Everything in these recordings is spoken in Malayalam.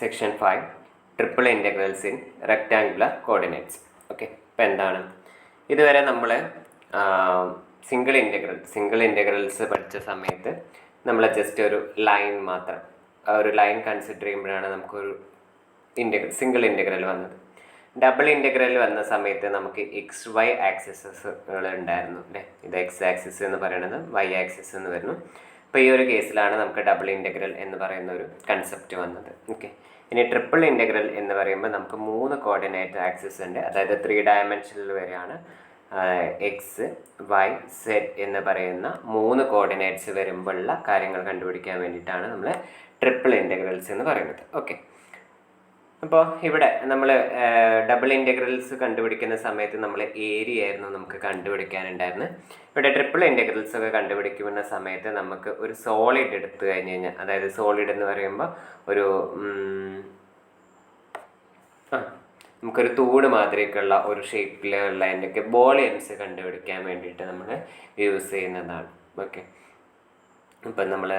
Section 5 triple integrals in rectangular coordinates. Okay, ഇപ്പോൾ എന്താണ് ഇതുവരെ നമ്മൾ സിംഗിൾ ഇൻ്റഗ്രൽസ് പഠിച്ച സമയത്ത് നമ്മൾ ജസ്റ്റ് ഒരു ലൈൻ മാത്രം ഒരു ലൈൻ കൺസിഡർ ചെയ്യുമ്പോഴാണ് നമുക്കൊരു സിംഗിൾ ഇൻ്റഗ്രൽ വന്നത്. ഡബിൾ ഇൻ്റഗ്രൽ വന്ന സമയത്ത് നമുക്ക് എക്സ് വൈ ആക്സിസുകൾ ഉണ്ടായിരുന്നു അല്ലേ. ഇത് എക്സ് ആക്സിസ് എന്ന് പറയുന്നത് വൈ ആക്സിസ് എന്ന് വരുന്നു. അപ്പോൾ ഈ ഒരു കേസിലാണ് നമുക്ക് ഡബിൾ ഇൻ്റഗ്രൽ എന്ന് പറയുന്ന ഒരു കൺസെപ്റ്റ് വന്നത്. ഓക്കെ, ഇനി ട്രിപ്പിൾ ഇൻ്റഗ്രൽ എന്ന് പറയുമ്പോൾ നമുക്ക് 3 കോർഡിനേറ്റ് ആക്സിസ് ഉണ്ട്. അതായത് 3 ഡയമെൻഷനിൽ വരെയാണ് എക്സ് വൈ സെഡ് എന്ന് പറയുന്ന 3 കോർഡിനേറ്റ്സ് വരുമ്പോഴുള്ള കാര്യങ്ങൾ കണ്ടുപിടിക്കാൻ വേണ്ടിയിട്ടാണ് നമ്മൾ ട്രിപ്പിൾ ഇൻ്റഗ്രൽസ് എന്ന് പറയുന്നത്. ഓക്കെ, അപ്പോൾ ഇവിടെ നമ്മൾ ഡബിൾ ഇൻ്റഗ്രൽസ് കണ്ടുപിടിക്കുന്ന സമയത്ത് നമ്മൾ ഏരിയ ആയിരുന്നു നമുക്ക് കണ്ടുപിടിക്കാനുണ്ടായിരുന്നത്. ഇവിടെ ട്രിപ്പിൾ ഇൻ്റഗ്രൽസ് ഒക്കെ കണ്ടുപിടിക്കുന്ന സമയത്ത് നമുക്ക് ഒരു സോളിഡ് എടുത്തു കഴിഞ്ഞ് കഴിഞ്ഞാൽ, അതായത് സോളിഡ് എന്ന് പറയുമ്പോൾ ഒരു നമുക്കൊരു തൂണ് മാതിരിയൊക്കെയുള്ള ഒരു ഷേപ്പിലുള്ള അതിൻ്റെയൊക്കെ വോളിയംസ് കണ്ടുപിടിക്കാൻ വേണ്ടിയിട്ട് നമ്മൾ യൂസ് ചെയ്യുന്നതാണ്. ഓക്കെ, ഇപ്പം നമ്മൾ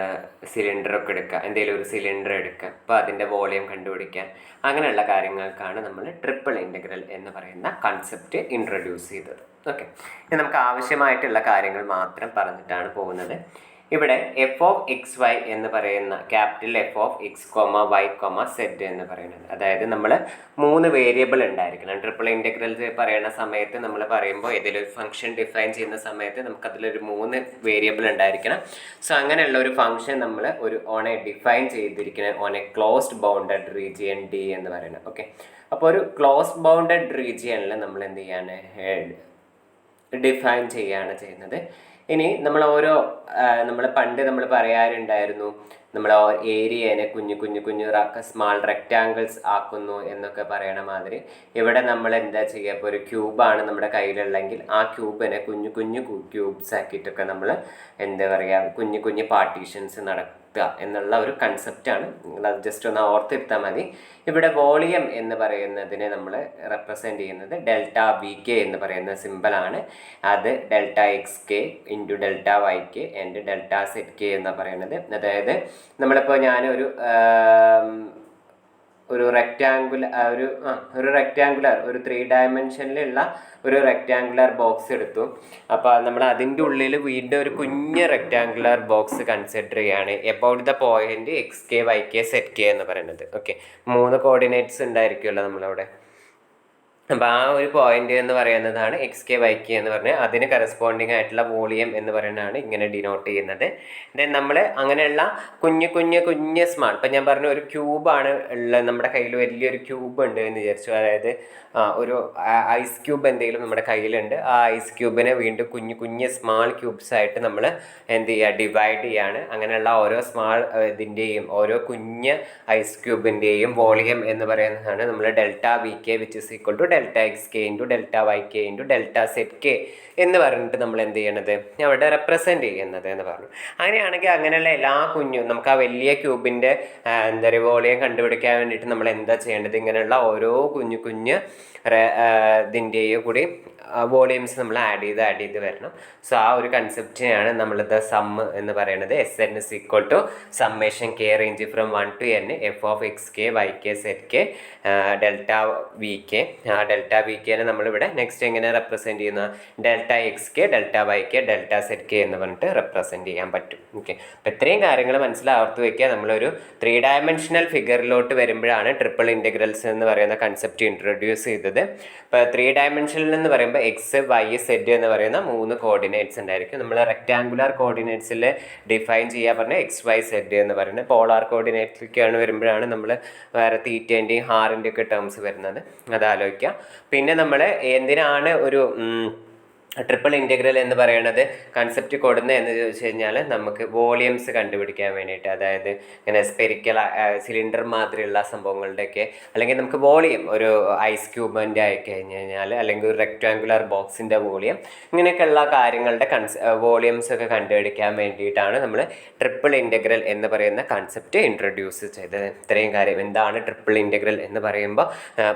സിലിണ്ടറൊക്കെ എടുക്കുക, എന്തെങ്കിലും ഒരു സിലിണ്ടർ എടുക്കുക, അപ്പോൾ അതിൻ്റെ വോളിയം കണ്ടുപിടിക്കാൻ അങ്ങനെയുള്ള കാര്യങ്ങൾക്കാണ് നമ്മൾ ട്രിപ്പിൾ ഇൻ്റഗ്രൽ എന്ന് പറയുന്ന കൺസെപ്റ്റ് ഇൻട്രൊഡ്യൂസ് ചെയ്തത്. ഓക്കെ, ഇനി നമുക്ക് ആവശ്യമായിട്ടുള്ള കാര്യങ്ങൾ മാത്രം പറഞ്ഞിട്ടാണ് പോകുന്നത്. ഇവിടെ എഫ് ഓഫ് എക്സ് വൈ എന്ന് പറയുന്ന capital F of X comma Y comma Z എന്ന് പറയുന്നത്, അതായത് നമ്മൾ 3 വേരിയബിൾ ഉണ്ടായിരിക്കണം. ട്രിപ്പിൾ ഇൻ്റഗ്രൽ പറയുന്ന സമയത്ത് നമ്മൾ പറയുമ്പോൾ ഏതെങ്കിലും ഒരു ഫംഗ്ഷൻ ഡിഫൈൻ ചെയ്യുന്ന സമയത്ത് നമുക്കതിലൊരു 3 വേരിയബിൾ ഉണ്ടായിരിക്കണം. സോ അങ്ങനെയുള്ള ഒരു ഫംഗ്ഷൻ നമ്മൾ ഓൺ എ ഡിഫൈൻ ചെയ്തിരിക്കണം on A closed bounded region D എന്ന് പറയുന്നത്. ഓക്കെ, അപ്പോൾ ഒരു ക്ലോസ്ഡ് ബൗണ്ടഡ് റീജിയനിൽ നമ്മൾ എന്ത് ചെയ്യാണ്, ഡിഫൈൻ ചെയ്യുകയാണ് ചെയ്യുന്നത്. ഇനി നമ്മൾ പണ്ട് നമ്മൾ പറയാറുണ്ടായിരുന്നു, നമ്മൾ ഏരിയനെ കുഞ്ഞു സ്മാൾ റെക്റ്റാങ്കിൾസ് ആക്കുന്നു എന്നൊക്കെ പറയണ മാതിരി ഇവിടെ നമ്മൾ എന്താ ചെയ്യുക, ഇപ്പോൾ ഒരു ക്യൂബാണ് നമ്മുടെ കയ്യിലുള്ളെങ്കിൽ ആ ക്യൂബിനെ കുഞ്ഞു ക്യൂബ്സ് ആക്കിയിട്ടൊക്കെ നമ്മൾ എന്താ പറയുക കുഞ്ഞു പാർട്ടീഷൻസ് നടത്തുക എന്നുള്ള ഒരു കൺസെപ്റ്റാണ്. അത് ജസ്റ്റ് ഒന്ന് ഓർത്തിരുത്താൽ മതി. ഇവിടെ വോളിയം എന്ന് പറയുന്നതിനെ നമ്മൾ റെപ്രസെൻ്റ് ചെയ്യുന്നത് ഡെൽറ്റ വി കെ എന്ന് പറയുന്ന സിമ്പിളാണ്. അത് delta X K into delta Y K and delta Z K എന്ന് പറയുന്നത്. അതായത് നമ്മളിപ്പോൾ ഞാനൊരു റെക്റ്റാങ്കുലർ ഒരു 3 ഡയമെൻഷനിലുള്ള ഒരു റെക്റ്റാങ്കുലർ ബോക്സ് എടുത്തു. അപ്പോൾ നമ്മൾ അതിൻ്റെ ഉള്ളിൽ വീണ്ടും ഒരു കുഞ്ഞ് റെക്റ്റാങ്കുലർ ബോക്സ് കൺസിഡർ ചെയ്യുകയാണ് about the point X K Y K Z K എന്ന് പറയുന്നത്. ഓക്കെ, 3 കോർഡിനേറ്റ്സ് ഉണ്ടായിരിക്കുമല്ലോ നമ്മളവിടെ. അപ്പോൾ ആ ഒരു പോയിന്റ് എന്ന് പറയുന്നതാണ് എക്സ് കെ വൈ കെ എന്ന് പറഞ്ഞാൽ അതിന് കറസ്പോണ്ടിങ് ആയിട്ടുള്ള വോളിയം എന്ന് പറയുന്നതാണ് ഇങ്ങനെ ഡിനോട്ട് ചെയ്യുന്നത്. ദെൻ നമ്മൾ അങ്ങനെയുള്ള കുഞ്ഞ് സ്മാൾ, ഇപ്പം ഞാൻ പറഞ്ഞ ഒരു ക്യൂബാണ് ഉള്ളത്, നമ്മുടെ കയ്യിൽ വലിയൊരു ക്യൂബ് ഉണ്ട് എന്ന് വിചാരിച്ചു. അതായത് ഒരു ഐസ് ക്യൂബ് എന്തെങ്കിലും നമ്മുടെ കയ്യിലുണ്ട്. ആ ഐസ് ക്യൂബിനെ വീണ്ടും കുഞ്ഞ് സ്മാൾ ക്യൂബ്സ് ആയിട്ട് നമ്മൾ എന്ത് ചെയ്യുക, ഡിവൈഡ് ചെയ്യാണ്. അങ്ങനെയുള്ള ഓരോ സ്മാൾ ഇതിൻ്റെയും ഓരോ കുഞ്ഞ് ഐസ് ക്യൂബിൻ്റെയും വോളിയം എന്ന് പറയുന്നതാണ് നമ്മൾ delta V K which is equal to delta X K into delta Y K into delta Z K എന്ന് പറഞ്ഞിട്ട് നമ്മൾ എന്ത് ചെയ്യണത്, അവിടെ റെപ്രസെൻറ്റ് ചെയ്യുന്നത് എന്ന് പറഞ്ഞു. അങ്ങനെയാണെങ്കിൽ അങ്ങനെയുള്ള എല്ലാ നമുക്ക് ആ വലിയ ക്യൂബിൻ്റെ എന്താ പറയുക വോളിയം കണ്ടുപിടിക്കാൻ വേണ്ടിയിട്ട് നമ്മൾ എന്താ ചെയ്യേണ്ടത്, ഇങ്ങനെയുള്ള ഓരോ കുഞ്ഞ് ഇതിൻ്റെയും കൂടി വോളിയംസ് നമ്മൾ ആഡ് ചെയ്ത് വരണം. സോ ആ ഒരു കൺസെപ്റ്റിനെയാണ് നമ്മളിത് സം എന്ന് പറയുന്നത്. S N is equal to summation K range from 1 to n F of X K Y K Z K delta V K. ആ ഡെൽറ്റ വി കെനെ നമ്മളിവിടെ നെക്സ്റ്റ് എങ്ങനെ റെപ്രസെൻറ്റ് ചെയ്യുന്ന delta X K delta Y K delta Z K എന്ന് പറഞ്ഞിട്ട് റെപ്രസെൻറ്റ് ചെയ്യാൻ പറ്റും. ഓക്കെ, അപ്പോൾ ഇത്രയും കാര്യങ്ങൾ മനസ്സിലാർത്ത് വയ്ക്കുക. നമ്മളൊരു 3 ഡയമെൻഷനൽ ഫിഗറിലോട്ട് വരുമ്പോഴാണ് ട്രിപ്പിൾ ഇൻ്റഗ്രൽസ് എന്ന് പറയുന്ന കൺസെപ്റ്റ് ഇൻട്രൊഡ്യൂസ് ചെയ്തത്. ഇപ്പോൾ 3 ഡയമെൻഷനിൽ എന്ന് പറയുമ്പോൾ എക്സ് വൈ സെഡ് എന്ന് പറയുന്ന 3 കോർഡിനേറ്റ്സ് ഉണ്ടായിരിക്കും. നമ്മൾ റെക്റ്റാങ്കുലർ കോർഡിനേറ്റ്സിൽ ഡിഫൈൻ ചെയ്യാൻ പറഞ്ഞാൽ എക്സ് വൈ സെഡ് എന്ന് പറയുന്നത്. പോളാർ കോർഡിനേറ്റ്സിലേക്കാണ് വരുമ്പോഴാണ് നമ്മൾ വേറെ തീറ്റേൻ്റെയും ഹാറിൻ്റെയും ഒക്കെ ടേംസ് വരുന്നത്. അത് ആലോചിക്കുക. പിന്നെ നമ്മൾ എന്തിനാണ് ഒരു ട്രിപ്പിൾ ഇൻ്റഗ്രൽ എന്ന് പറയുന്നത് കൺസെപ്റ്റ് കൊടുന്നത് എന്ന് ചോദിച്ചു കഴിഞ്ഞാൽ നമുക്ക് വോളിയംസ് കണ്ടുപിടിക്കാൻ വേണ്ടിയിട്ട്, അതായത് ഇങ്ങനെ സ്പെരിക്കൽ സിലിണ്ടർ മാതിരിയുള്ള സംഭവങ്ങളുടെയൊക്കെ, അല്ലെങ്കിൽ നമുക്ക് വോളിയം ഒരു ഐസ് ക്യൂബിൻ്റെ ആയി കഴിഞ്ഞ് കഴിഞ്ഞാൽ അല്ലെങ്കിൽ ഒരു റെക്റ്റാങ്കുലർ ബോക്സിൻ്റെ വോളിയം, ഇങ്ങനെയൊക്കെയുള്ള കാര്യങ്ങളുടെ വോളിയംസ് ഒക്കെ കണ്ടുപിടിക്കാൻ വേണ്ടിയിട്ടാണ് നമ്മൾ ട്രിപ്പിൾ ഇൻ്റഗ്രൽ എന്ന് പറയുന്ന കൺസെപ്റ്റ് ഇൻട്രൊഡ്യൂസ് ചെയ്തത്. ഇത്രയും കാര്യം എന്താണ് ട്രിപ്പിൾ ഇൻ്റഗ്രൽ എന്ന് പറയുമ്പോൾ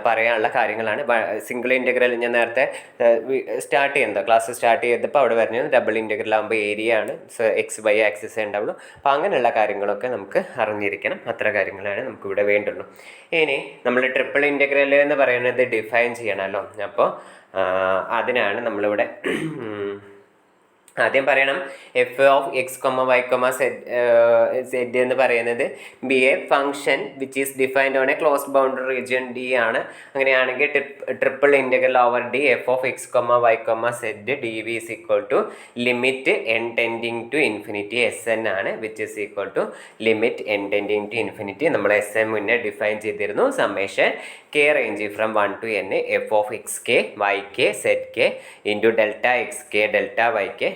പറയാനുള്ള കാര്യങ്ങളാണ്. സിംഗിൾ ഇൻ്റഗ്രൽ ഞാൻ നേരത്തെ സ്റ്റാർട്ട് ചെയ്യുന്നത് ക്ലാസ് സ്റ്റാർട്ട് ചെയ്തപ്പോൾ അവിടെ പറഞ്ഞു ഡബിൾ ഇൻ്റഗ്രൽ ആകുമ്പോൾ ഏരിയ ആണ് എക്സ് ബൈ ആക്സിസ് ഉണ്ടാവുള്ളൂ. അപ്പോൾ അങ്ങനെയുള്ള കാര്യങ്ങളൊക്കെ നമുക്ക് അറിഞ്ഞിരിക്കണം. അത്ര കാര്യങ്ങളാണ് നമുക്കിവിടെ വേണ്ടുള്ളൂ. ഇനി നമ്മൾ ട്രിപ്പിൾ ഇൻ്റഗ്രൽ എന്ന് പറയുന്നത് ഡിഫൈൻ ചെയ്യണമല്ലോ. അപ്പോൾ അതിനാണ് നമ്മളിവിടെ ആദ്യം പറയണം F of X comma Y comma Z എന്ന് പറയുന്നത് be a function which is defined on a close boundary region D ആണ്. അങ്ങനെയാണെങ്കിൽ triple integral over D F of X comma Y comma Z D V is equal to limit N tending to infinity S N ആണ്, which is equal to limit N tending to infinity. നമ്മൾ എസ് എൻ മുന്നേ ഡിഫൈൻ ചെയ്തിരുന്നു. Summation K range from 1 to n F of X K Y K Z K into delta X K delta Y K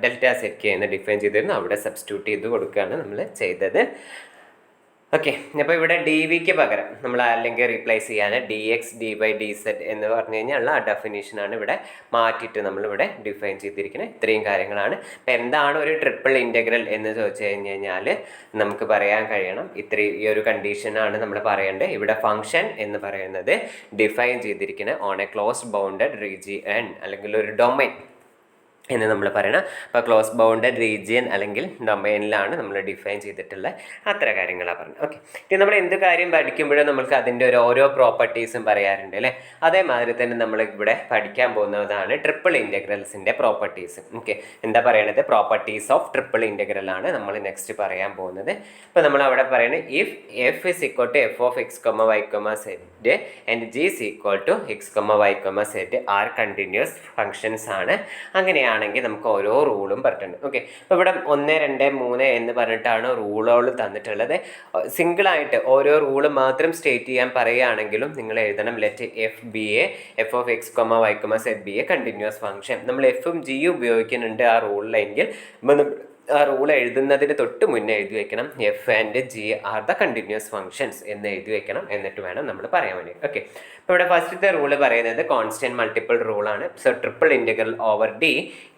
delta Z K എന്ന് ഡിഫൈൻ ചെയ്തിരുന്നു. അവിടെ സബ്സ്റ്റിറ്റ്യൂട്ട് ചെയ്ത് കൊടുക്കുകയാണ് നമ്മൾ ചെയ്തത്. ഓക്കെ, അപ്പോൾ ഇവിടെ ഡി വിക്ക് പകരം നമ്മൾ അല്ലെങ്കിൽ റീപ്ലേസ് ചെയ്യാൻ D X D Y D Z എന്ന് പറഞ്ഞു കഴിഞ്ഞാൽ ആ ഡെഫിനേഷനാണ് ഇവിടെ മാറ്റിയിട്ട് നമ്മളിവിടെ ഡിഫൈൻ ചെയ്തിരിക്കുന്നത്. ഇത്രയും കാര്യങ്ങളാണ്. അപ്പോൾ എന്താണ് ഒരു ട്രിപ്പിൾ ഇൻ്റഗ്രൽ എന്ന് ചോദിച്ചു കഴിഞ്ഞാൽ നമുക്ക് പറയാൻ കഴിയണം ഈ ഒരു കണ്ടീഷനാണ് നമ്മൾ പറയേണ്ടത്. ഇവിടെ ഫംഗ്ഷൻ എന്ന് പറയുന്നത് ഡിഫൈൻ ചെയ്തിരിക്കുന്നത് on A closed bounded region അല്ലെങ്കിൽ ഒരു ഡൊമൈൻ എന്ന് നമ്മൾ പറയണം. അപ്പോൾ ക്ലോസ് ബൗണ്ടഡ് റീജിയൻ അല്ലെങ്കിൽ ഡൊമൈനിലാണ് നമ്മൾ ഡിഫൈൻ ചെയ്തിട്ടുള്ള അത്ര കാര്യങ്ങളാണ് പറഞ്ഞത്. ഓക്കെ, ഇനി നമ്മൾ എന്ത് കാര്യം പഠിക്കുമ്പോഴും നമുക്ക് അതിൻ്റെ ഓരോ പ്രോപ്പർട്ടീസും പറയാറുണ്ട് അല്ലേ. അതേമാതിരി തന്നെ നമ്മൾ ഇവിടെ പഠിക്കാൻ പോകുന്നതാണ് ട്രിപ്പിൾ ഇൻ്റഗ്രൽസിൻ്റെ പ്രോപ്പർട്ടീസ്. ഓക്കെ, എന്താ പറയണത്? പ്രോപ്പർട്ടീസ് ഓഫ് ട്രിപ്പിൾ ഇൻ്റഗ്രൽ ആണ് നമ്മൾ നെക്സ്റ്റ് പറയാൻ പോകുന്നത്. അപ്പോൾ നമ്മൾ അവിടെ പറയുന്നത് if F is equal to F of X comma Y comma Z and G is equal to X comma Y comma Z are continuous functions ആണ്. അങ്ങനെയാണ് ആണെങ്കിൽ നമുക്ക് ഓരോ റൂളും പറഞ്ഞിട്ടുണ്ട്. ഓക്കെ, അപ്പോൾ ഇവിടെ 1, 2, 3 എന്ന് പറഞ്ഞിട്ടാണ് റൂളുകൾ തന്നിട്ടുള്ളത്. സിംഗിളായിട്ട് ഓരോ റൂള് മാത്രം സ്റ്റേറ്റ് ചെയ്യാൻ പറയുകയാണെങ്കിലും നിങ്ങൾ എഴുതണം let F B A F of X comma Y comma Z B A continuous function. നമ്മൾ എഫും ജിയും ഉപയോഗിക്കുന്നുണ്ട് ആ റൂളിലെങ്കിൽ ആ റൂൾ എഴുതുന്നതിന് തൊട്ട് മുന്നേ എഴുതി വെക്കണം F and G are the continuous functions എന്ന് എഴുതി വെക്കണം. എന്നിട്ട് വേണം നമ്മൾ പറയാൻ വേണ്ടി. ഓക്കെ, അപ്പോൾ ഇവിടെ ഫസ്റ്റത്തെ റൂള് പറയുന്നത് കോൺസ്റ്റന്റ് മൾട്ടിപ്പിൾ റൂളാണ്. So triple integral over D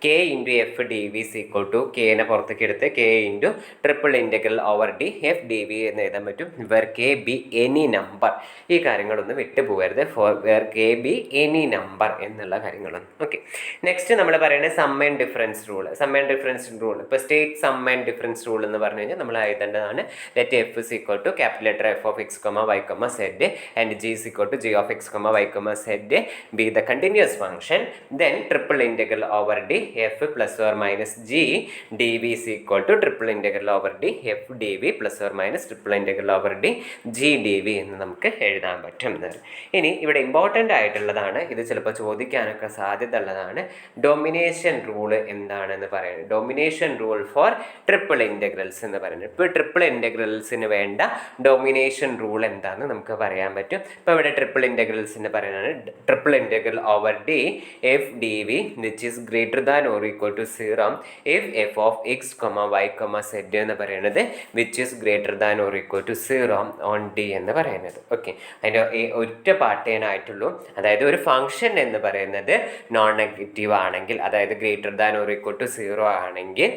K into F D V is equal to കെനെ പുറത്തേക്ക് എടുത്ത് K into triple integral over D F D V എന്ന് എഴുതാൻ പറ്റും. Where K be any number. ഈ കാര്യങ്ങളൊന്നും വിട്ടു പോകരുത്. For where K be any number എന്നുള്ള കാര്യങ്ങളൊന്നും. ഓക്കെ, നെക്സ്റ്റ് നമ്മൾ പറയുന്നത് sum and difference rule. Sum and difference rule ഇപ്പോൾ state sum and difference rule എന്ന് പറഞ്ഞു കഴിഞ്ഞാൽ നമ്മൾ എഴുതേണ്ടതാണ് let F is equal to capital letter F of X comma Y comma Z and G is equal to G of X comma Y comma Z be the continuous function. Then triple integral over D F plus or minus G D V is equal to triple integral over D F D V plus or minus triple integral over D G D V എന്ന് നമുക്ക് എഴുതാൻ പറ്റും. ഇനി ഇവിടെ ഇമ്പോർട്ടൻ്റ് ആയിട്ടുള്ളതാണ്, ഇത് ചിലപ്പോൾ ചോദിക്കാനൊക്കെ സാധ്യത ഉള്ളതാണ്, ഡൊമിനേഷൻ റൂൾ എന്താണെന്ന് പറയുന്നത്. Domination rule for triple integrals എന്ന് പറയുന്നത്. ഇപ്പോൾ ട്രിപ്പിൾ ഇൻ്റഗ്രൽസിന് വേണ്ട ഡൊമിനേഷൻ റൂൾ എന്താണെന്ന് നമുക്ക് പറയാൻ പറ്റും. ഇപ്പോൾ ഇവിടെ ട്രിപ്പിൾ ഇൻ്റഗ്രൽസിന് പറയുന്നത് triple integral over D F D V which is greater than or equal to 0 if F of X comma Y comma Z എന്ന് പറയുന്നത് which is greater than or equal to 0 on D എന്ന് പറയുന്നത്. ഓക്കെ, അതിൻ്റെ ഒറ്റ പാർട്ടേനായിട്ടുള്ളൂ. അതായത് ഒരു ഫംഗ്ഷൻ എന്ന് പറയുന്നത് നോൺ നെഗറ്റീവ് ആണെങ്കിൽ, അതായത് greater than or equal to 0 ആണെങ്കിൽ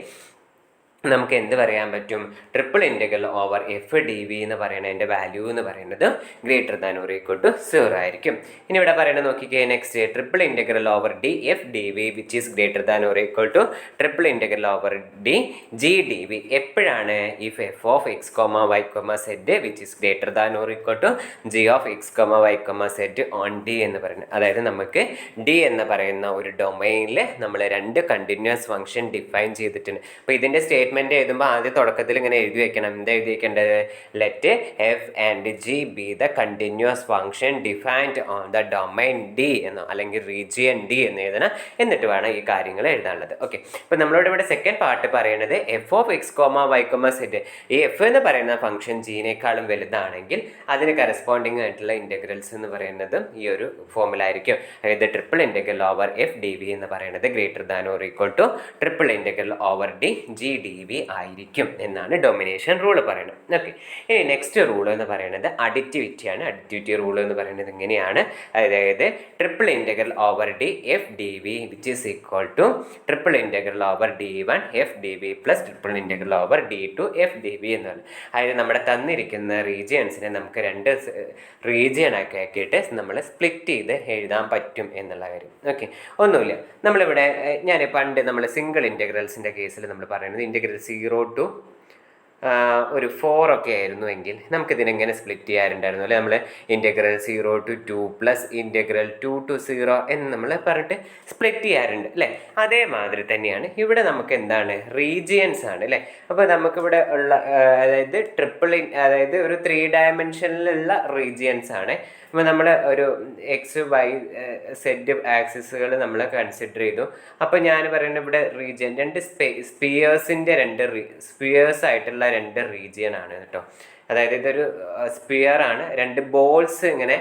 നമുക്ക് എന്ത് പറയാൻ പറ്റും? Triple integral over F D V എന്ന് പറയുന്നത് അതിൻ്റെ വാല്യൂ എന്ന് പറയുന്നത് greater than or equal to 0 ആയിരിക്കും. ഇനി ഇവിടെ പറയുന്നത് നോക്കിക്കേ, next triple integral over D F D V which is greater than or equal to triple integral over D G D V എപ്പോഴാണ്? If F of X comma Y comma Z which is greater than or equal to G of X comma Y comma Z on D എന്ന് പറയുന്നത്. അതായത് നമുക്ക് ഡി എന്ന് പറയുന്ന ഒരു ഡൊമൈനിൽ നമ്മൾ 2 കണ്ടിന്യൂസ് ഫംഗ്ഷൻ ഡിഫൈൻ ചെയ്തിട്ടുണ്ട്. അപ്പോൾ ഇതിൻ്റെ സ്റ്റേറ്റ്മെൻറ്റ് എഴുതുമ്പോൾ ആദ്യം തുടക്കത്തിൽ ഇങ്ങനെ എഴുതി വെക്കണം. എന്താ എഴുതി വെക്കേണ്ടത്? Let F and G B the continuous function defined on the domain D എന്നോ അല്ലെങ്കിൽ റീജിയൻ ഡി എന്ന് എഴുതണം. എന്നിട്ട് വേണം ഈ കാര്യങ്ങൾ എഴുതാനുള്ളത്. ഓക്കെ, അപ്പോൾ നമ്മളോട് ഇവിടെ സെക്കൻഡ് പാർട്ട് പറയുന്നത് F of X comma Y comma Z, ഈ എഫ് എന്ന് പറയുന്ന ഫംഗ്ഷൻ ജിനേക്കാളും വലുതാണെങ്കിൽ അതിന് കറസ്പോണ്ടിങ് ആയിട്ടുള്ള ഇൻ്റഗ്രൽസ് എന്ന് പറയുന്നത് ഈ ഒരു ഫോമിലായിരിക്കും. അതായത് triple integral over F D V എന്ന് പറയുന്നത് greater than or equal to triple integral over D G D V ആയിരിക്കും എന്നാണ് ഡൊമിനേഷൻ റൂൾ പറയുന്നത്. ഓക്കെ, ഇനി നെക്സ്റ്റ് റൂൾ എന്ന് പറയുന്നത് അഡിറ്റിവിറ്റിയാണ്. അഡിറ്റിവിറ്റി റൂൾ എന്ന് പറയുന്നത് ഇങ്ങനെയാണ്. അതായത് triple integral over D F D V which is equal to triple integral over D one F D V plus triple integral over D two F D V എന്നാണ്. അതായത് നമ്മുടെ തന്നിരിക്കുന്ന റീജിയൻസിനെ നമുക്ക് രണ്ട് റീജിയനൊക്കെ ആക്കിയിട്ട് നമ്മൾ സ്പ്ലിറ്റ് ചെയ്ത് എഴുതാൻ പറ്റും എന്നുള്ള കാര്യം. ഓക്കെ, ഒന്നുമില്ല, നമ്മളിവിടെ ഞാൻ പണ്ട് നമ്മൾ സിംഗിൾ ഇൻറ്റഗ്രൽസിൻ്റെ കേസിൽ നമ്മൾ പറയുന്നത് ഇൻറ്റഗ്രൽ 0 to ഒരു 4 ഒക്കെ ആയിരുന്നു എങ്കിൽ നമുക്കിതിനെങ്ങനെ സ്പ്ലിറ്റ് ചെയ്യാറുണ്ടായിരുന്നു അല്ലേ? നമ്മൾ integral 0 to 2 plus integral 2 to 0 എന്ന് നമ്മൾ പറഞ്ഞിട്ട് സ്പ്ലിറ്റ് ചെയ്യാറുണ്ട് അല്ലേ? അതേമാതിരി തന്നെയാണ് ഇവിടെ നമുക്ക് എന്താണ് റീജിയൻസ് ആണ് അല്ലേ? അപ്പോൾ നമുക്കിവിടെ ഉള്ള അതായത് അതായത് ഒരു 3 ഡയമെൻഷനിലുള്ള റീജിയൻസ് ആണ്. അപ്പോൾ നമ്മൾ ഒരു എക്സ് വൈ സെഡ് ആക്സിസുകൾ നമ്മൾ കൺസിഡർ ചെയ്തു. അപ്പോൾ ഞാൻ പറയുന്നത് ഇവിടെ റീജിയൻ രണ്ട് സ്പിയേഴ്സിൻ്റെ സ്പിയേഴ്സ് ആയിട്ടുള്ള 2 റീജിയൻ ആണ് കേട്ടോ. അതായത് ഇതൊരു സ്പിയർ ആണ്, 2 ബോൾസ് ഇങ്ങനെ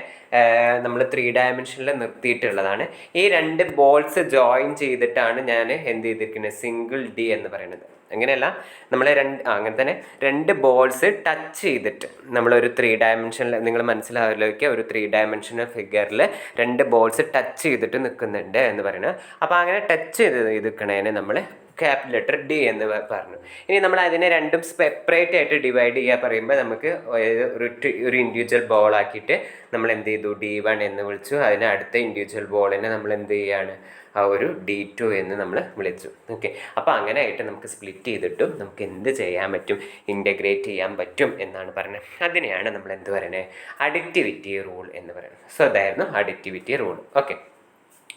നമ്മൾ 3 ഡയമെൻഷനിൽ നിർത്തിയിട്ടുള്ളതാണ്. ഈ 2 ബോൾസ് ജോയിൻ ചെയ്തിട്ടാണ് ഞാൻ എന്ത് ചെയ്തിരിക്കുന്നത് സിംഗിൾ ഡി എന്ന് പറയുന്നത്. അങ്ങനെയല്ല, നമ്മൾ അങ്ങനെ തന്നെ 2 ബോൾസ് ടച്ച് ചെയ്തിട്ട് നമ്മളൊരു 3 ഡയമെൻഷനിൽ നിങ്ങൾ മനസ്സിലാവില്ലേക്ക് ഒരു 3 ഡയമെൻഷനൽ ഫിഗറിൽ 2 ബോൾസ് ടച്ച് ചെയ്തിട്ട് നിൽക്കുന്നുണ്ട് എന്ന് പറയുന്നത്. അപ്പോൾ അങ്ങനെ ടച്ച് ചെയ്ത് നിൽക്കണേനെ നമ്മൾ ക്യാപിറ്റൽ ലെറ്റർ ഡി എന്ന് പറഞ്ഞു. ഇനി നമ്മൾ അതിനെ രണ്ടും സെപ്പറേറ്റ് ആയിട്ട് ഡിവൈഡ് ചെയ്യുക പറയുമ്പോൾ നമുക്ക് ഒരു ഇൻഡിവിജ്വൽ ബോൾ ആക്കിയിട്ട് നമ്മൾ എന്ത് ചെയ്തു D1 എന്ന് വിളിച്ചു. അതിന് അടുത്ത ഇൻഡിവിജ്വൽ ബോളിനെ നമ്മൾ എന്ത് ചെയ്യാണ് ആ ഒരു D2 എന്ന് നമ്മൾ വിളിച്ചു. ഓക്കെ, അപ്പോൾ അങ്ങനെ ആയിട്ട് നമുക്ക് സ്പ്ലിറ്റ് ചെയ്തിട്ടും നമുക്ക് എന്ത് ചെയ്യാൻ പറ്റും, ഇൻ്റഗ്രേറ്റ് ചെയ്യാൻ പറ്റും എന്നാണ് പറയുന്നത്. അതിനെയാണ് നമ്മൾ എന്ത് പറയുന്നത് അഡിറ്റിവിറ്റി റൂൾ എന്ന് പറയുന്നത്. സോ അതായിരുന്നു അഡിറ്റിവിറ്റി റൂൾ. ഓക്കെ,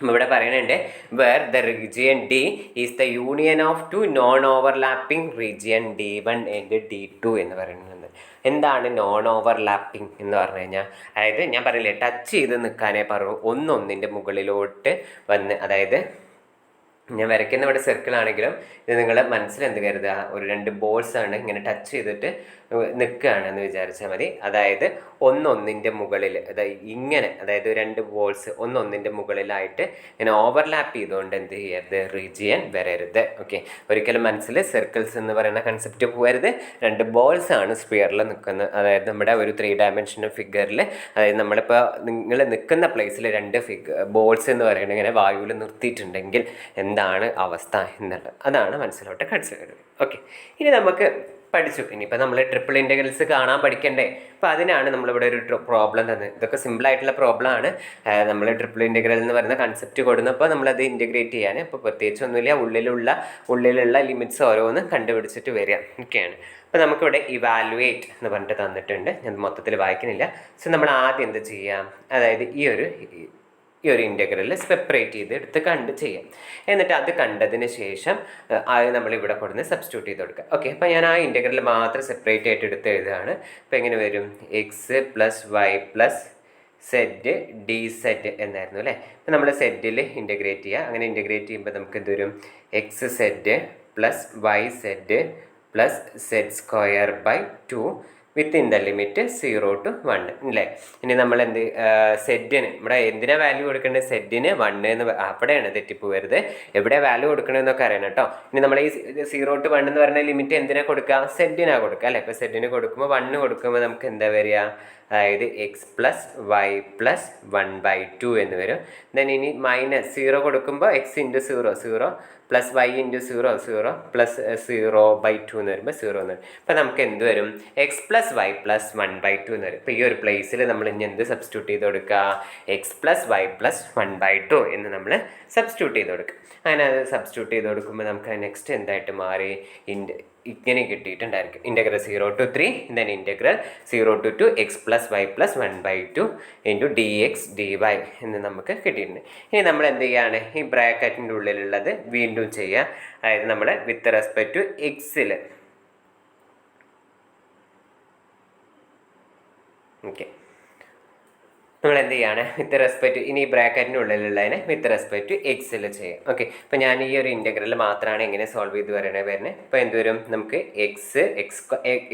ഇവിടെ പറയുന്നുണ്ട് where the region D is the union of 2 non overlapping region D1 and D2 എന്ന് പറയുന്നത്. എന്താണ് നോൺ ഓവർലാപ്പിംഗ് എന്ന് പറഞ്ഞു കഴിഞ്ഞാൽ, അതായത് ഞാൻ പറയില്ലേ ടച്ച് ചെയ്ത് നിൽക്കാനേ പറയൂ, ഒന്നൊന്നിൻ്റെ മുകളിലോട്ട് വന്ന്, അതായത് ഞാൻ വരയ്ക്കുന്ന ഇവിടെ സർക്കിൾ ആണെങ്കിലും ഇത് നിങ്ങളെ മനസ്സിൽ എന്ത് കരുതുക, ഒരു 2 ബോൾസ് ആണ് ഇങ്ങനെ ടച്ച് ചെയ്തിട്ട് നിൽക്കുകയാണെന്ന് വിചാരിച്ചാൽ മതി. അതായത് ഒന്നൊന്നിൻ്റെ മുകളിൽ, അതായത് ഇങ്ങനെ, അതായത് 2 ബോൾസ് ഒന്നൊന്നിൻ്റെ മുകളിലായിട്ട് ഇങ്ങനെ ഓവർലാപ്പ് ചെയ്തുകൊണ്ട് എന്ത് ചെയ്യരുത്, റീജിയൻ വരരുത്. ഓക്കെ, ഒരിക്കലും മനസ്സിൽ സർക്കിൾസ് എന്ന് പറയുന്ന കൺസെപ്റ്റ് പോകരുത്. 2 ബോൾസ് ആണ് സ്പിയറിൽ നിൽക്കുന്നത്. അതായത് നമ്മുടെ ഒരു 3 ഡയമെൻഷനൽ ഫിഗറിൽ, അതായത് നമ്മളിപ്പോൾ നിങ്ങൾ നിൽക്കുന്ന പ്ലേസിൽ 2 ബോൾസ് എന്ന് പറയുന്നത് ഇങ്ങനെ വായുവിൽ നിർത്തിയിട്ടുണ്ടെങ്കിൽ എന്താണ് അവസ്ഥ എന്നുള്ളത് അതാണ് മനസ്സിലോട്ട് കൺസിഡർ. ഓക്കെ, ഇനി നമുക്ക് പഠിച്ചു. ഇനിയിപ്പോൾ നമ്മൾ ട്രിപ്പിൾ ഇൻറ്റഗ്രൽസ് കാണാൻ പഠിക്കണ്ടേ? അപ്പോൾ അതിനാണ് നമ്മളിവിടെ ഒരു പ്രോബ്ലം തന്നത്. ഇതൊക്കെ സിമ്പിളായിട്ടുള്ള പ്രോബ്ലം ആണ്. നമ്മൾ ട്രിപ്പിൾ ഇൻറ്റഗ്രൽ എന്ന് പറയുന്ന കൺസെപ്റ്റ് കൊടുന്നപ്പോൾ നമ്മളത് ഇൻറ്റഗ്രേറ്റ് ചെയ്യാൻ ഇപ്പോൾ പ്രത്യേകിച്ചൊന്നുമില്ല, ഉള്ളിലുള്ള ലിമിറ്റ്സ് ഓരോന്ന് കണ്ടുപിടിച്ചിട്ട് വരിക ഒക്കെയാണ്. അപ്പോൾ നമുക്കിവിടെ ഇവാലുവേറ്റ് എന്ന് പറഞ്ഞിട്ട് തന്നിട്ടുണ്ട്. ഞാൻ മൊത്തത്തിൽ വായിക്കുന്നില്ല. സോ നമ്മൾ ആദ്യം എന്ത് ചെയ്യാം, അതായത് ഈ ഒരു ഇൻറ്റഗ്രൽ സെപ്പറേറ്റ് ചെയ്ത് എടുത്ത് ചെയ്യാം. എന്നിട്ട് അത് കണ്ടതിന് ശേഷം അത് നമ്മളിവിടെ കൊടുന്ന് സബ്സ്റ്റിറ്റ്യൂട്ട് ചെയ്ത് കൊടുക്കുക. ഓക്കെ, അപ്പോൾ ഞാൻ ആ ഇൻറ്റഗ്രൽ മാത്രം സെപ്പറേറ്റ് ആയിട്ട് എടുത്ത് എഴുതുകയാണ്. അപ്പോൾ എങ്ങനെ വരും, X plus Y plus Z D Z എന്നായിരുന്നു അല്ലേ? അപ്പോൾ നമ്മൾ സെഡിൽ ഇൻറ്റഗ്രേറ്റ് ചെയ്യുക. അങ്ങനെ ഇൻറ്റഗ്രേറ്റ് ചെയ്യുമ്പോൾ നമുക്ക് എന്ത് വരും, X Z plus Y Z plus Z square by 2 within the limit 0 to 1 അല്ലേ? ഇനി നമ്മൾ സെഡിന് ഇവിടെ എന്തിനാ വാല്യൂ കൊടുക്കേണ്ടത്, സെഡിന് 1 എന്ന് അവിടെയാണ് തെറ്റിപ്പോകരുത്. എവിടെ വാല്യൂ കൊടുക്കണമെന്നൊക്കെ അറിയണം കേട്ടോ. ഇനി നമ്മൾ ഈ 0 to 1 എന്ന് പറയുന്ന ലിമിറ്റ് എന്തിനാ കൊടുക്കുക, സെഡിനാണ് കൊടുക്കുക അല്ലേ? ഇപ്പോൾ സെഡിന് കൊടുക്കുമ്പോൾ 1 കൊടുക്കുമ്പോൾ നമുക്ക് എന്താ വരിക, അതായത് എക്സ് പ്ലസ് വൈ പ്ലസ് 1/2 എന്ന് വരും. ദെൻ ഇനി മൈനസ് 0 കൊടുക്കുമ്പോൾ X into 0 plus Y into 0 plus 0/2 എന്ന് വരുമ്പോൾ 0 എന്ന് വരും. അപ്പോൾ നമുക്ക് എന്ത് വരും, എക്സ് പ്ലസ് വൈ പ്ലസ് 1/2 എന്ന് വരും. ഇപ്പോൾ ഈ ഒരു പ്ലേസിൽ നമ്മൾ ഇനി എന്ത് സബ്സ്റ്റിറ്റ്യൂട്ട് ചെയ്ത് കൊടുക്കുക, എക്സ് പ്ലസ് വൈ പ്ലസ് 1/2 എന്ന് നമ്മൾ സബ്സ്റ്റിറ്റ്യൂട്ട് ചെയ്ത് കൊടുക്കുക. അങ്ങനെ അത് സബ്സ്റ്റിറ്റ്യൂട്ട് ചെയ്ത് കൊടുക്കുമ്പോൾ നമുക്ക് നെക്സ്റ്റ് എന്തായിട്ട് മാറി, ഇങ്ങനെ കിട്ടിയിട്ടുണ്ടായിരിക്കും. Integral 0 to 3 then integral 0 to 2 X plus Y plus 1/2 into D X D Y എന്ന് നമുക്ക് കിട്ടിയിട്ടുണ്ട്. ഇനി നമ്മൾ എന്ത് ചെയ്യുകയാണ്, ഈ ബ്രാക്കറ്റിൻ്റെ ഉള്ളിലുള്ളത് വീണ്ടും ചെയ്യുക. അതായത് നമ്മൾ വിത്ത് റെസ്പെക്ട് ടു എക്സിൽ ഓക്കെ നമ്മൾ എന്ത് ചെയ്യാണ്, വിത്ത് റെസ്പെക്ട് ഇനി ഈ ബ്രാക്കറ്റിൻ്റെ ഉള്ളിലുള്ളതിനെ വിത്ത് റെസ്പെക്ട് ടു എക്സിൽ ചെയ്യാം. ഓക്കെ, ഇപ്പോൾ ഞാൻ ഈ ഒരു ഇൻറ്റഗ്രൽ മാത്രമാണ് എങ്ങനെ സോൾവ് ചെയ്ത് വരുന്നത്. ഇപ്പോൾ എന്ത് വരും, നമുക്ക്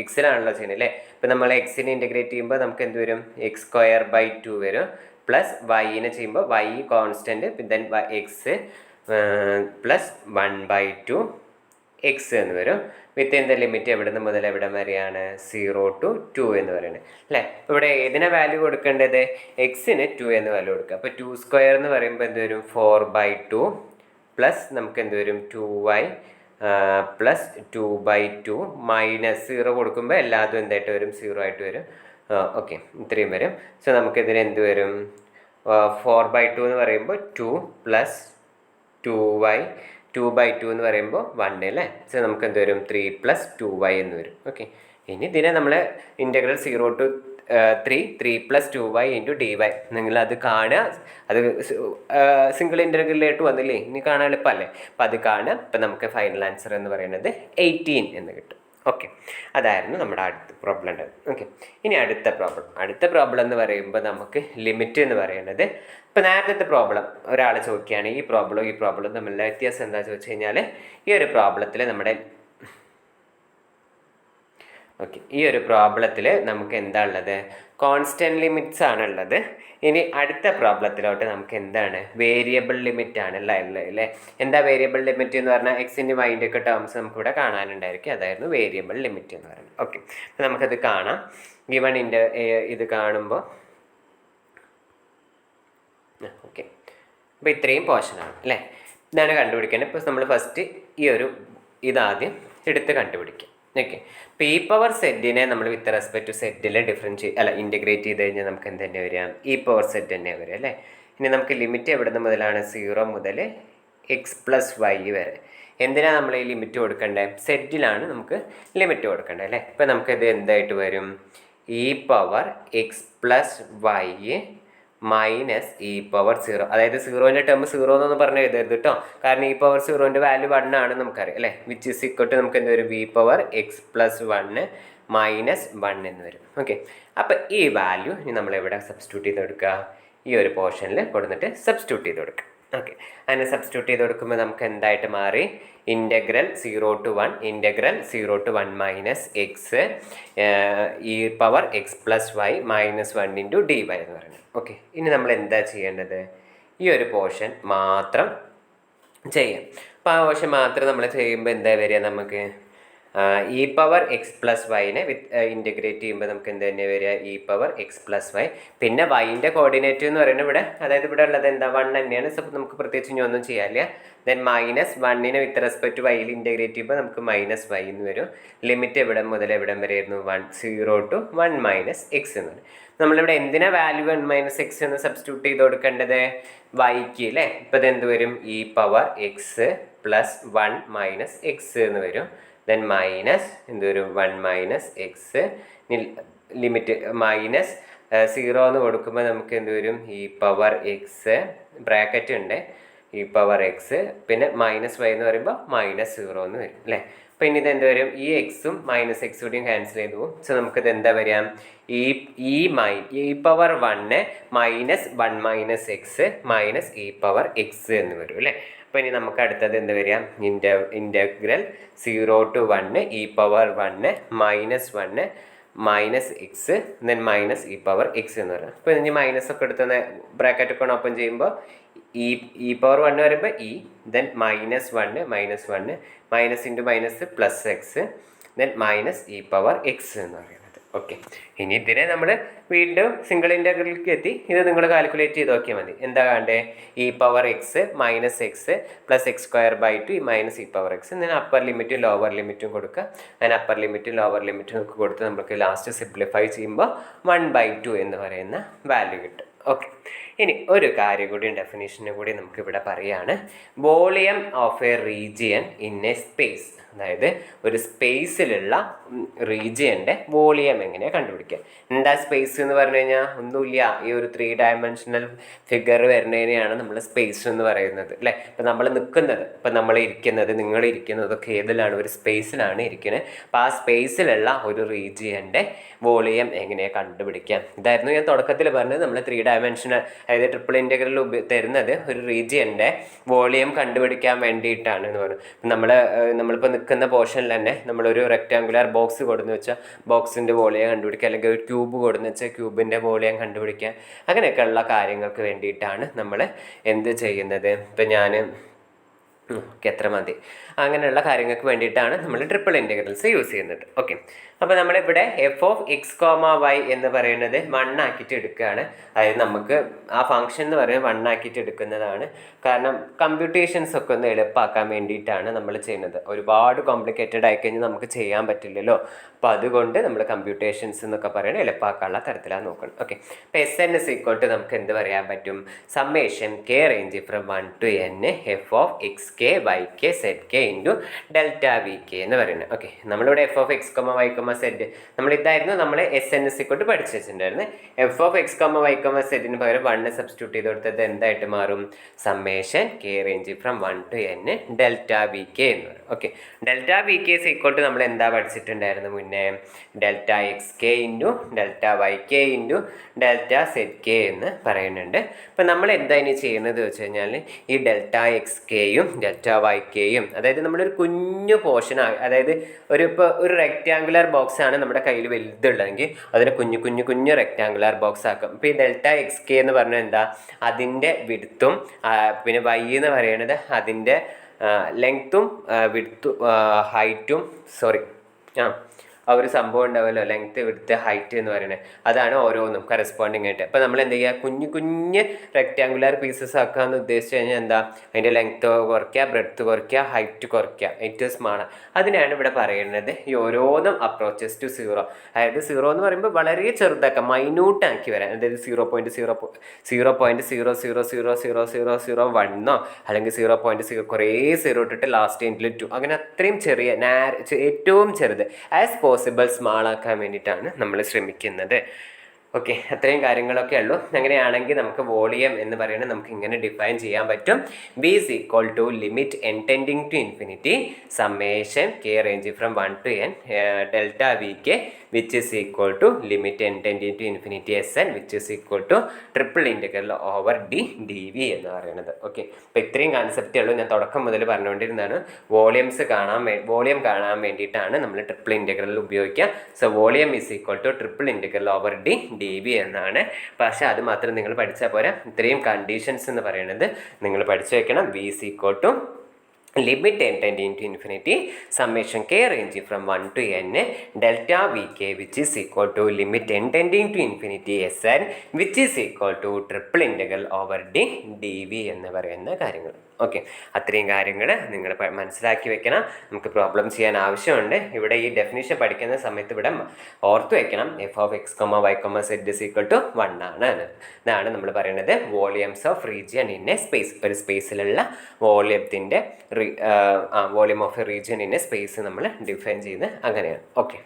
എക്സിലാണല്ലോ ചെയ്യുന്നത് അല്ലേ? ഇപ്പോൾ നമ്മൾ എക്സിനെ ഇൻറ്റഗ്രേറ്റ് ചെയ്യുമ്പോൾ നമുക്ക് എന്ത് വരും, എക്സ് സ്ക്വയർ ബൈ 2 വരും. പ്ലസ് വൈനെ ചെയ്യുമ്പോൾ Y constant, then X plus 1/2 X എന്ന് വരും. വിത്തിൻ ദ ലിമിറ്റ് എവിടെ നിന്ന് മുതൽ എവിടെ വരെയാണ് 0 to 2 എന്ന് പറയുന്നത് അല്ലേ. ഇവിടെ ഏതിനെ വാല്യൂ കൊടുക്കേണ്ടത്? എക്സിന് 2 എന്ന് വാല്യൂ കൊടുക്കുക. അപ്പോൾ 2² എന്ന് പറയുമ്പോൾ എന്ത് വരും? 4/2 പ്ലസ് നമുക്ക് എന്ത് വരും? 2y പ്ലസ് 2/2 മൈനസ് 0 കൊടുക്കുമ്പോൾ എല്ലാതും എന്തായിട്ട് വരും? 0 ആയിട്ട് വരും. ഓക്കെ, ഇത്രയും വരും. സോ നമുക്കിതിന് എന്ത് വരും? 4/2 എന്ന് പറയുമ്പോൾ 2 പ്ലസ് 2y 2/2 എന്ന് പറയുമ്പോൾ 1 അല്ലേ. സോ നമുക്ക് എന്ത് വരും? 3 പ്ലസ് 2y എന്ന് വരും. ഓക്കെ, ഇനി ഇതിനെ നമ്മൾ integral 0 to 3 plus 2y into dy നിങ്ങളത് കാണുക. അത് സിംഗിൾ ഇൻ്റഗ്രലിലോട്ട് വന്നില്ലേ, ഇനി കാണാൻ എളുപ്പമല്ലേ. അപ്പം അത് കാണുക. അപ്പം നമുക്ക് ഫൈനൽ ആൻസർ എന്ന് പറയുന്നത് 18 എന്ന് കിട്ടും. ഓക്കെ, അതായിരുന്നു നമ്മുടെ അടുത്ത പ്രോബ്ലം ഉണ്ടായത്. ഓക്കെ, ഇനി അടുത്ത പ്രോബ്ലം എന്ന് പറയുമ്പോൾ നമുക്ക് ലിമിറ്റ് എന്ന് പറയുന്നത്, ഇപ്പോൾ നേരത്തെ പ്രോബ്ലം ഒരാൾ ചോദിക്കുകയാണ് ഈ പ്രോബ്ലം തമ്മിലുള്ള വ്യത്യാസം എന്താ ചോദിച്ചു കഴിഞ്ഞാൽ, ഈ ഒരു പ്രോബ്ലത്തിൽ നമുക്ക് എന്താ ഉള്ളത്? കോൺസ്റ്റൻറ്റ് ലിമിറ്റ്സ് ആണുള്ളത്. ഇനി അടുത്ത പ്രോബ്ലത്തിലോട്ട് നമുക്ക് എന്താണ്? വേരിയബിൾ ലിമിറ്റ് ആണ് അല്ലേ. എന്താ വേരിയബിൾ ലിമിറ്റ് എന്ന് പറഞ്ഞാൽ എക്സിൻ്റെ വൈൻ്റെ ഒക്കെ ടേംസ് നമുക്കിവിടെ കാണാനുണ്ടായിരിക്കും. അതായിരുന്നു വേരിയബിൾ ലിമിറ്റ് എന്ന് പറയുന്നത്. ഓക്കെ, അപ്പോൾ നമുക്കത് കാണാം. ഗിവണിൻ്റെ ഇത് കാണുമ്പോൾ ഓക്കെ, അപ്പോൾ ഇത്രയും പോർഷനാണ് അല്ലേ. ഇതാണ് കണ്ടുപിടിക്കേണ്ടത്. ഇപ്പോൾ നമ്മൾ ഫസ്റ്റ് ഇതാദ്യം എടുത്ത് കണ്ടുപിടിക്കും. ഓക്കെ, ഇപ്പോൾ ഈ പവർ സെറ്റിനെ നമ്മൾ വിത്ത് റെസ്പെക്ട് ടു സെറ്റിൽ ഇൻറ്റഗ്രേറ്റ് ചെയ്ത് കഴിഞ്ഞാൽ നമുക്ക് എന്ത് തന്നെ വരിക? ഈ പവർ സെറ്റ് തന്നെ വരിക അല്ലേ. ഇനി നമുക്ക് ലിമിറ്റ് എവിടെ നിന്ന് മുതലാണ്? 0 മുതൽ x+y വരെ. എന്തിനാണ് നമ്മൾ ഈ ലിമിറ്റ് കൊടുക്കേണ്ടത്? സെറ്റിലാണ് നമുക്ക് ലിമിറ്റ് കൊടുക്കേണ്ടത് അല്ലേ. ഇപ്പോൾ നമുക്കിത് എന്തായിട്ട് വരും? ഈ power x+y minus E power 0. അതായത് 0ൻ്റെ ടേം 0 എന്നൊന്നും പറഞ്ഞ് എഴുതരുത് കേട്ടോ. കാരണം ഈ പവർ 0ൻ്റെ വാല്യൂ 1 ആണ് നമുക്കറിയാം അല്ലേ. വിച്ച് ഇസ് ഇക്വൽ ടു നമുക്ക് എന്ത് വരും? വി പവർ x+1 മൈനസ് 1 എന്ന് വരും. ഓക്കെ, അപ്പോൾ ഈ വാല്യൂ ഇനി നമ്മളെവിടെ സബ്സ്റ്റിറ്റ്യൂട്ട് ചെയ്ത് കൊടുക്കുക? ഈ ഒരു പോർഷനിൽ കൊടുത്തിട്ട് സബ്സ്റ്റിറ്റ്യൂട്ട് ചെയ്ത് കൊടുക്കുക. ഓക്കെ, അങ്ങനെ സബ്സ്റ്റിറ്റ്യൂട്ട് ചെയ്ത് കൊടുക്കുമ്പോൾ നമുക്ക് എന്തായിട്ട് മാറി? Integral 0 to 1 minus X E power x+y minus 1 into dy എന്ന് പറയുന്നത്. ഓക്കെ, ഇനി നമ്മൾ എന്താ ചെയ്യേണ്ടത്? ഈ ഒരു പോർഷൻ മാത്രം ചെയ്യാം. അപ്പോൾ ആ പോർഷൻ മാത്രം നമ്മൾ ചെയ്യുമ്പോൾ എന്താ വരിക? നമുക്ക് ഇ പവർ x+yനെ ഇൻറ്റഗ്രേറ്റ് ചെയ്യുമ്പോൾ നമുക്ക് എന്ത് തന്നെ വരിക? E power x+y. പിന്നെ വൈൻ്റെ കോർഡിനേറ്റ് എന്ന് പറയുന്നത് ഇവിടെ, അതായത് ഇവിടെ ഉള്ളത് എന്താ? 1 തന്നെയാണ്. സോ നമുക്ക് പ്രത്യേകിച്ച് ഇനി ഒന്നും ചെയ്യാനില്ല. ദെൻ മൈനസ് 1നെ വിത്ത് റെസ്പെക്ട് ടു വൈയിൽ ഇൻറ്റഗ്രേറ്റ് ചെയ്യുമ്പോൾ നമുക്ക് മൈനസ് y എന്ന് വരും. ലിമിറ്റ് എവിടെ മുതൽ എവിടം വരെ ആയിരുന്നു? 0 to 1 മൈനസ് എക്സ് എന്ന് വരും. നമ്മളിവിടെ എന്തിനാ വാല്യൂ 1 മൈനസ് എക്സ് എന്ന് സബ്സ്റ്റിറ്റ്യൂട്ട് ചെയ്ത് കൊടുക്കേണ്ടത്? വൈക്ക് അല്ലേ. ഇപ്പോൾ ഇത് എന്ത് വരും? E power x+1 minus X എന്ന് വരും. ദെൻ മൈനസ് എന്ത് വരും? 1 മൈനസ് എക്സ്. ലിമിറ്റ് മൈനസ് 0 എന്ന് കൊടുക്കുമ്പോൾ നമുക്ക് എന്ത് വരും? ഇ പവർ എക്സ് ബ്രാക്കറ്റ് ഉണ്ട്, ഇ പവർ എക്സ്, പിന്നെ മൈനസ് y എന്ന് പറയുമ്പോൾ മൈനസ് 0 എന്ന് വരും അല്ലേ. അപ്പോൾ ഇനി ഇത് എന്ത് വരും? ഈ എക്സും മൈനസ് എക്സ് കൂടിയും ക്യാൻസൽ ചെയ്തു പോകും. സോ നമുക്കിത് എന്താ വരിക? E power 1 minus 1 minus X minus E power X എന്ന് വരും അല്ലേ. അപ്പോൾ ഇനി നമുക്ക് അടുത്തത് എന്ത് വരിക? Integral 0 to 1 E power 1 minus 1 minus X then minus E power X എന്ന് പറയുന്നത്. അപ്പോൾ ഇനി മൈനസ് ഒക്കെ എടുത്തുന്ന ബ്രാക്കറ്റൊക്കെ ഓപ്പൺ ചെയ്യുമ്പോൾ ഇ പവർ 1 വരുമ്പോൾ E, then -1 minus into minus plus X, then minus E power X എന്ന് പറയുന്നത്. ഓക്കെ, ഇനി ഇതിനെ നമ്മൾ വീണ്ടും സിംഗിൾ ഇൻ്റഗ്രലിലേക്ക് എത്തി. ഇത് നിങ്ങൾ കാൽക്കുലേറ്റ് ചെയ്ത് നോക്കിയാൽ മതി. എന്താ വേണ്ടേ? E power X minus X plus x²/2 minus E power X. ഇതിന് അപ്പർ ലിമിറ്റും ലോവർ ലിമിറ്റും കൊടുക്കുക. അതിന് അപ്പർ ലിമിറ്റും ലോവർ ലിമിറ്റും ഒക്കെ കൊടുത്ത് നമുക്ക് ലാസ്റ്റ് സിംപ്ലിഫൈ ചെയ്യുമ്പോൾ 1/2 എന്ന് പറയുന്ന വാല്യൂ കിട്ടും. ഓക്കെ, ഇനി ഒരു കാര്യം കൂടി ഡെഫിനേഷന് കൂടി നമുക്കിവിടെ പറയുകയാണ്. Volume of a region in a space. അതായത് ഒരു സ്പേസിലുള്ള റീജിയൻ്റെ വോളിയം എങ്ങനെയാണ് കണ്ടുപിടിക്കുക? എന്താ സ്പേസ് എന്ന് പറഞ്ഞു കഴിഞ്ഞാൽ ഒന്നുമില്ല, ഈ ഒരു 3 ഡയമെൻഷണൽ ഫിഗർ വരുന്നതിനെയാണ് നമ്മൾ സ്പേസ് എന്ന് പറയുന്നത് അല്ലേ. ഇപ്പം നമ്മൾ നിൽക്കുന്നത്, ഇപ്പം നമ്മൾ ഇരിക്കുന്നത്, നിങ്ങൾ ഇരിക്കുന്നതൊക്കെ ഏതിലാണ്? ഒരു സ്പേസിലാണ് ഇരിക്കുന്നത്. അപ്പോൾ ആ സ്പേസിലുള്ള ഒരു റീജിയൻ്റെ വോളിയം എങ്ങനെയാണ് കണ്ടുപിടിക്കുക? ഇതായിരുന്നു ഞാൻ തുടക്കത്തിൽ പറഞ്ഞത്. നമ്മൾ 3 ഡയമെൻഷണൽ അതായത് ട്രിപ്പിൾ ഇൻ്റഗ്രൽ തരുന്നത് ഒരു റീജിയൻ്റെ വോളിയം കണ്ടുപിടിക്കാൻ വേണ്ടിയിട്ടാണ് എന്ന് പറഞ്ഞു. നമ്മളിപ്പോൾ നിൽക്കുന്ന പോർഷനിൽ തന്നെ നമ്മളൊരു റെക്റ്റാങ്കുലർ ബോക്സ് കൊടുന്ന് വെച്ചാൽ ബോക്സിൻ്റെ വോളിയം കണ്ടുപിടിക്കുക, അല്ലെങ്കിൽ ഒരു ക്യൂബ് കൊടുന്ന് വെച്ചാൽ ക്യൂബിൻ്റെ വോളിയം കണ്ടുപിടിക്കുക. അങ്ങനെയൊക്കെയുള്ള കാര്യങ്ങൾക്ക് വേണ്ടിയിട്ടാണ് നമ്മൾ എന്ത് ചെയ്യുന്നത്? ഇപ്പം ഞാൻ ഓക്കെ, എത്ര മതി, അങ്ങനെയുള്ള കാര്യങ്ങൾക്ക് വേണ്ടിയിട്ടാണ് നമ്മൾ ട്രിപ്പിൾ ഇൻറ്റഗ്രൽസ് യൂസ് ചെയ്യുന്നത്. ഓക്കെ, അപ്പോൾ നമ്മളിവിടെ f(x,y) എന്ന് പറയുന്നത് 1 ആക്കിയിട്ട് എടുക്കുകയാണ്. അതായത് നമുക്ക് ആ ഫംഗ്ഷൻ എന്ന് പറയുന്നത് 1 ആക്കിയിട്ട് എടുക്കുന്നതാണ്. കാരണം കമ്പ്യൂട്ടേഷൻസ് ഒക്കെ ഒന്ന് എളുപ്പമാക്കാൻ വേണ്ടിയിട്ടാണ് നമ്മൾ ചെയ്യുന്നത്. ഒരുപാട് കോംപ്ലിക്കേറ്റഡ് ആയിക്കഴിഞ്ഞാൽ നമുക്ക് ചെയ്യാൻ പറ്റില്ലല്ലോ. അപ്പോൾ അതുകൊണ്ട് നമ്മൾ കമ്പ്യൂട്ടേഷൻസ് എന്നൊക്കെ പറയുന്നത് എളുപ്പമാക്കാനുള്ള തരത്തിലാണ് നോക്കുന്നത്. ഓക്കെ, അപ്പോൾ SN നമുക്ക് എന്ത് പറയാൻ പറ്റും? Summation k range from 1 to n f(x,k, y,k, z,k into delta vk എന്ന് പറയുന്നത്. ഓക്കെ, നമ്മളിവിടെ f(x, y, z) നമ്മൾ ഇതായിരുന്നു നമ്മൾ SN പഠിച്ചു വെച്ചിട്ടുണ്ടായിരുന്നു. f(x, y, z) പകരം 1 സബ്സ്റ്റിറ്റ്യൂട്ട് ചെയ്ത് കൊടുത്തത് എന്തായിട്ട് മാറും? Summation k range from 1 to n delta vk എന്ന് പറയും. ഓക്കെ, ഡെൽറ്റ vk നമ്മൾ എന്താ പഠിച്ചിട്ടുണ്ടായിരുന്നു മുന്നേ? Delta xk into delta yk into delta zk എന്ന് പറയുന്നുണ്ട്. അപ്പം നമ്മൾ എന്താ ഇനി ചെയ്യുന്നത് വെച്ച് കഴിഞ്ഞാൽ ഈ ഡെൽറ്റ xkയും ഡെൽറ്റ ykയും, അതായത് നമ്മളൊരു കുഞ്ഞു പോർഷൻ, അതായത് ഇപ്പോൾ ഒരു റെക്റ്റാങ്കുലർ ബോക്സ് ആണ് നമ്മുടെ കയ്യിൽ വലുതുള്ളതെങ്കിൽ അതിനെ കുഞ്ഞു കുഞ്ഞു കുഞ്ഞു റെക്റ്റാങ്കുലർ ബോക്സ് ആക്കും. ഇപ്പോൾ ഈ ഡെൽറ്റ xk എന്ന് പറഞ്ഞാൽ എന്താ? അതിൻ്റെ വിഡ്ത്തും പിന്നെ y എന്ന് പറയുന്നത് അതിൻ്റെ ലെങ്ത്തും വിഡ്ത്തും ഹൈറ്റും ആ ഒരു സംഭവം ഉണ്ടാവുമല്ലോ, ലെങ്ത്ത് വിഡ്ത്ത് ഹൈറ്റ് എന്ന് പറയുന്നത്, അതാണ് ഓരോന്നും കറസ്പോണ്ടിങ് ആയിട്ട്. അപ്പോൾ നമ്മൾ എന്ത് ചെയ്യുക? കുഞ്ഞു കുഞ്ഞ് റെക്റ്റാങ്കുലർ പീസസ് ആക്കാമെന്ന് ഉദ്ദേശിച്ച് കഴിഞ്ഞാൽ എന്താ? അതിൻ്റെ ലെങ്ത്ത് കുറയ്ക്കുക, ബ്രെഡ്ത്ത് കുറയ്ക്കുക, ഹൈറ്റ് കുറയ്ക്കുക, ഏറ്റവും സ്മാള്. അതിനാണ് ഇവിടെ പറയുന്നത് ഈ ഓരോന്നും അപ്രോച്ചസ് ടു 0. അതായത് 0 എന്ന് പറയുമ്പോൾ വളരെ ചെറുതാക്കാം, മൈന്യൂട്ട് ആക്കി വരാൻ. അതായത് 0.000000001 അല്ലെങ്കിൽ 0.0 കുറേ 0 ഇട്ടിട്ട് ലാസ്റ്റ് എൻഡിൽ 2, അങ്ങനെ അത്രയും ചെറിയ ഏറ്റവും ചെറുത് ആസ് പോസിബിൾ സ്മാൾ ആക്കാൻ വേണ്ടിയിട്ടാണ് നമ്മൾ ശ്രമിക്കുന്നത്. ഓക്കെ, അത്രയും കാര്യങ്ങളൊക്കെ ഉള്ളൂ. അങ്ങനെയാണെങ്കിൽ നമുക്ക് വോളിയം എന്ന് പറയുന്നത് നമുക്ക് ഇങ്ങനെ ഡിഫൈൻ ചെയ്യാൻ പറ്റും. V is equal to limit n tending to infinity summation k range from 1 to n delta vk which is equal to limit n tending to infinity Sn which is equal to triple integral over d dv എന്ന് പറയുന്നത്. ഓക്കെ, അപ്പോൾ ഇത്രയും കൺസെപ്റ്റേ ഉള്ളൂ. ഞാൻ തുടക്കം മുതൽ പറഞ്ഞുകൊണ്ടിരുന്നതാണ് വോളിയം കാണാൻ വേണ്ടിയിട്ടാണ് നമ്മൾ ട്രിപ്പിൾ ഇൻറ്റഗ്രൽ ഉപയോഗിക്കുക. So volume is equal to triple integral over D V എന്നാണ്. പക്ഷേ അത് മാത്രം നിങ്ങൾ പഠിച്ചാൽ പോരാ, ഇത്രയും കണ്ടീഷൻസ് എന്ന് പറയുന്നത് നിങ്ങൾ പഠിച്ചു വെക്കണം. V is equal to limit n tending to infinity summation k range from 1 to n delta vk which is equal to limit n tending to infinity Sn which is equal to triple integral over d dv എന്ന് പറയുന്ന കാര്യങ്ങൾ. ഓക്കെ, അത്രയും കാര്യങ്ങൾ നിങ്ങൾ മനസ്സിലാക്കി വെക്കണം. നമുക്ക് പ്രോബ്ലം ചെയ്യാൻ ആവശ്യമുണ്ട്. ഇവിടെ ഈ ഡെഫിനിഷൻ പഠിക്കുന്ന സമയത്ത് ഇവിടെ ഓർത്ത് വെക്കണം, f(x, y, z) is equal to 1 ആണ്. ഇതാണ് നമ്മൾ പറയുന്നത് volumes of region in a space. ഒരു സ്പേസിലുള്ള volume of a region in a space നമ്മൾ ഡിഫൈൻ ചെയ്യുന്നത് അങ്ങനെയാണ്. ഓക്കെ.